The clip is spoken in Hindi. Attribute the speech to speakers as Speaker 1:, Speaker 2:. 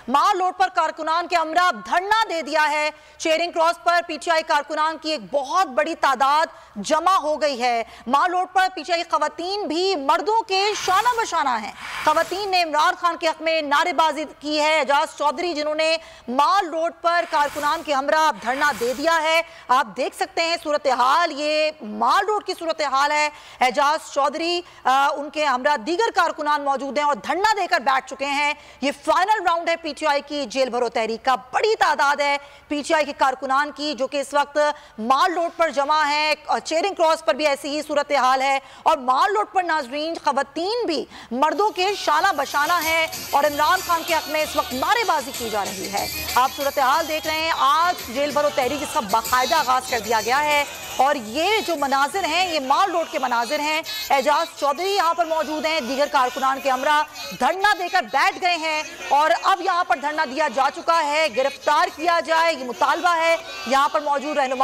Speaker 1: माल रोड पर कारकुनान के हमरा धरना दे दिया है। चेरिंग क्रॉस पर पीटीआई कारकुनान की एक बहुत बड़ी तादाद जमा हो गई है। माल रोड पर पीटीआई खवातीन भी मर्दों के शाना बशाना हैं। खवातीन ने इमरान खान के हक में नारेबाजी की है। एजाज चौधरी जिन्होंने माल रोड पर कारकुनान के हमरा धरना दे दिया है। आप देख सकते हैं सूरत हाल, ये माल रोड की सूरत हाल है। एजाज चौधरी उनके हमरा दीगर कारकुनान मौजूद हैं और धरना देकर बैठ चुके हैं। ये फाइनल राउंड है पीटीआई की जेल भरो तहरीक का। बड़ी तादाद है पीटीआई के कारकुनान की जो कि इस वक्त माल रोड पर जमा है। चेरिंग क्रॉस पर भी ऐसी ही सूरत हाल है और माल रोड पर नाजरीन खवातीन भी मर्दों के शाना बशाना है और इमरान खान के हक में इस वक्त नारेबाजी की जा रही है। आप सूरत हाल देख रहे हैं। आज जेल भरो तहरीक इसका बाकायदा आगाज कर दिया गया है और ये जो मनाजिर हैं ये माल रोड के मनाजिर हैं। एजाज चौधरी यहाँ पर मौजूद हैं, दीगर कारकुनान के हमरा धरना देकर बैठ गए हैं और अब यहाँ पर धरना दिया जा चुका है। गिरफ्तार किया जाए ये मुतालबा है यहाँ पर मौजूद रहनुमा